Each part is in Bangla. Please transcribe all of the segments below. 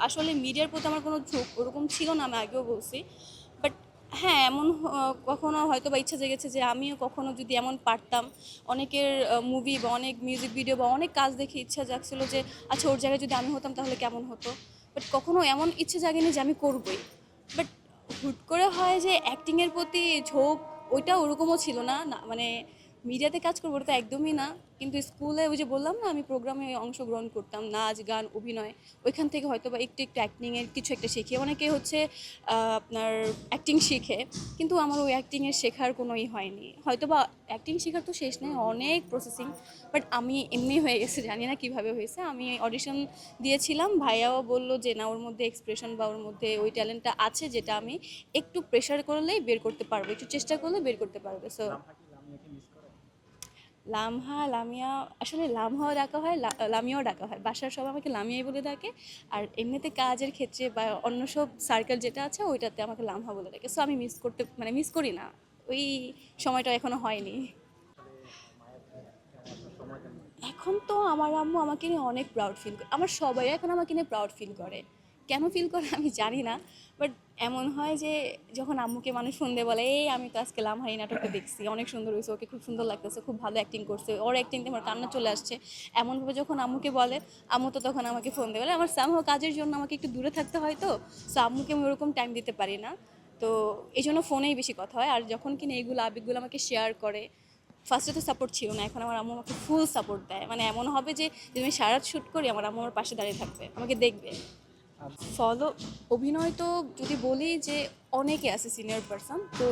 আসলে মিডিয়ার প্রতি আমার কোনো ঝোঁক ওরকম ছিল না, আমি আগেও বলছি। বাট হ্যাঁ, এমন কখনো হয়তো বা ইচ্ছা জেগেছে যে আমিও কখনো যদি এমন পারতাম। অনেকের মুভি বা অনেক মিউজিক ভিডিও বা অনেক কাজ দেখে ইচ্ছা জাগছিল যে আচ্ছা ওর জায়গায় যদি আমি হতাম তাহলে কেমন হতো। বাট কখনো এমন ইচ্ছে জাগেনি যে আমি করবই। বাট হুট করে হয় যে অ্যাক্টিংয়ের প্রতি ঝোঁক, ওইটা ওরকমও ছিল না না, মানে মিডিয়াতে কাজ করবো ওটা তো একদমই না। কিন্তু স্কুলে ওই যে বললাম না, আমি প্রোগ্রামে অংশগ্রহণ করতাম, নাচ গান অভিনয়। ওইখান থেকে হয়তো বা একটু একটু অ্যাক্টিংয়ের কিছু একটা শিখি। অনেকে হচ্ছে আপনার অ্যাক্টিং শিখে, কিন্তু আমার ওই অ্যাক্টিংয়ের শেখার কোনোই হয়নি। হয়তো বা অ্যাক্টিং শেখার তো শেষ নেই, অনেক প্রসেসিং। বাট আমি এমনি হয়ে গেছে, জানি না কীভাবে হয়েছে। আমি অডিশন দিয়েছিলাম, ভাইয়াও বললো যে না, ওর মধ্যে এক্সপ্রেশন বা ওর মধ্যে ওই ট্যালেন্টটা আছে যেটা আমি একটু প্রেশার করলেই বের করতে পারবো, একটু চেষ্টা করলে বের করতে পারবে। সো লামহা, লামিয়া, আসলে লামহাও ডাকা হয়, লামিয়াও ডাকা হয়। বাসার সবাই আমাকে লামিয়াই বলে ডাকে। আর এমনিতে কাজের ক্ষেত্রে বা অন্য সব সার্কেল যেটা আছে ওইটাতে আমাকে লামহা বলে ডাকে। সো আমি মিস করি না, ওই সময়টা এখনো হয়নি। এখন তো আমার আম্মু আমাকে নিয়ে অনেক প্রাউড ফিল করে, আমার সবাই এখন আমাকে নিয়ে প্রাউড ফিল করে। কেন ফিল করে আমি জানি না। বাট এমন হয় যে যখন আম্মুকে মানুষ ফোন দিয়ে বলে এই আমি তো আজকে লামহাই নাটকটা দেখছি, অনেক সুন্দর হয়েছে, ওকে খুব সুন্দর লাগতেছে, খুব ভালো অ্যাক্টিং করছে, ওর অ্যাক্টিংতে আমার কান্না চলে আসছে, এমনভাবে যখন আম্মুকে বলে, আম্মু তো তখন আমাকে ফোন দিয়ে বলে। আমার সামহাও কাজের জন্য আমাকে একটু দূরে থাকতে হয়, তো সো আম্মুকে আমি ওরকম টাইম দিতে পারি না। তো এই জন্য ফোনেই বেশি কথা হয়। আর যখন কিনা এইগুলো আবেগগুলো আমাকে শেয়ার করে, ফার্স্টে তো সাপোর্ট ছিল না, এখন আমার আম্মু আমাকে ফুল সাপোর্ট দেয়। মানে এমন হবে যে যদি আমি সারা রাত শ্যুট করি, আমার আম্মু আমার পাশে দাঁড়িয়ে থাকবে, আমাকে দেখবে। ফলো অভিনয় তো যদি বলি যে অনেকে আছে সিনিয়র পারসন, তো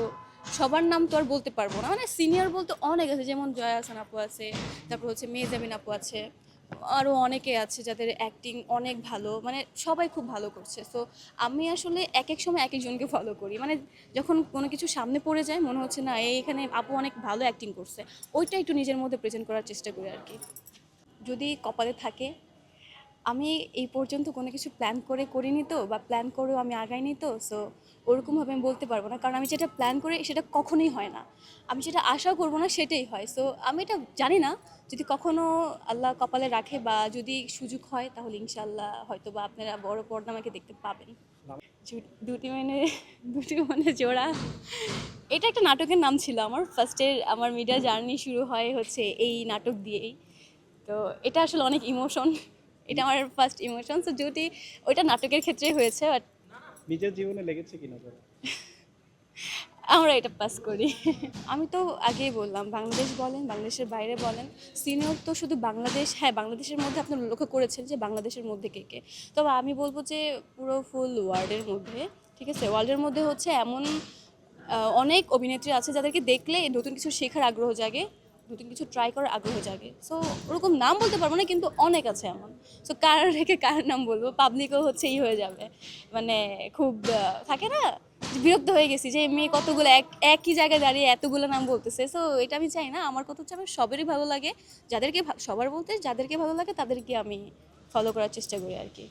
সবার নাম তো আর বলতে পারবো না। মানে সিনিয়র বলতে অনেক আছে, যেমন জয়া হাসান আপু আছে, তারপর হচ্ছে মেহজাবিন আপু আছে, আরও অনেকে আছে যাদের অ্যাক্টিং অনেক ভালো, মানে সবাই খুব ভালো করছে। সো আমি আসলে এক এক সময় এক একজনকে ফলো করি। মানে যখন কোনো কিছু সামনে পড়ে যায়, মনে হচ্ছে না এইখানে আপু অনেক ভালো অ্যাক্টিং করছে, ওইটা একটু নিজের মধ্যে প্রেজেন্ট করার চেষ্টা করি আর কি, যদি কপালে থাকে। আমি এই পর্যন্ত কোনো কিছু প্ল্যান করে করিনি তো, বা প্ল্যান করেও আমি আগাইনি তো। সো ওরকমভাবে আমি বলতে পারবো না, কারণ আমি যেটা প্ল্যান করি সেটা কখনোই হয় না, আমি যেটা আশাও করবো না সেটাই হয়। সো আমি এটা জানি না, যদি কখনো আল্লাহ কপালে রাখে বা যদি সুযোগ হয় তাহলে ইনশাল্লাহ হয়তো বা আপনারা বড় পর্দা আমাকে দেখতে পাবেন। দুটি মানে দুটি মানে জোড়া, এটা একটা নাটকের নাম ছিল আমার। ফার্স্টের আমার মিডিয়া জার্নি শুরু হয় হচ্ছে এই নাটক দিয়েই। তো এটা আসলে অনেক ইমোশন, এটা আমার ফার্স্ট ইমোশন। সো যদি ওইটা নাটকের ক্ষেত্রেই হয়েছে, বাট নিজের জীবনে লেগেছে কিনা ধরো? আমরা এটা পাস করি। আমি তো আগেই বললাম, বাংলাদেশ বলেন, বাংলাদেশের বাইরে বলেন, সিনিয়র তো শুধু বাংলাদেশ, হ্যাঁ বাংলাদেশের মধ্যে আপনার লক্ষ্য করেছেন যে বাংলাদেশের মধ্যে কে কে। তবে আমি বলবো যে পুরো ফুল ওয়ার্ল্ডের মধ্যে, ঠিক আছে, ওয়ার্ল্ডের মধ্যে হচ্ছে এমন অনেক অভিনেত্রী আছে যাদেরকে দেখলে নতুন কিছু শেখার আগ্রহ জাগে, নতুন কিছু ট্রাই করার আগ্রহ জাগে। সো ওরকম নাম বলতে পারবো না, কিন্তু অনেক আছে এমন। সো কার রেখে কার নাম বলবো, পাবলিকও হচ্ছে হয়ে যাবে, মানে খুব থাকে না, বিরক্ত হয়ে গেছি যে মেয়ে কতগুলো একই জায়গায় দাঁড়িয়ে এতগুলো নাম বলতেছে। সো এটা আমি চাই না, আমার কথা হচ্ছে আমার সবারই ভালো লাগে, যাদেরকে সবার বলতে যাদেরকে ভালো লাগে তাদেরকে আমি ফলো করার চেষ্টা করি আর কি।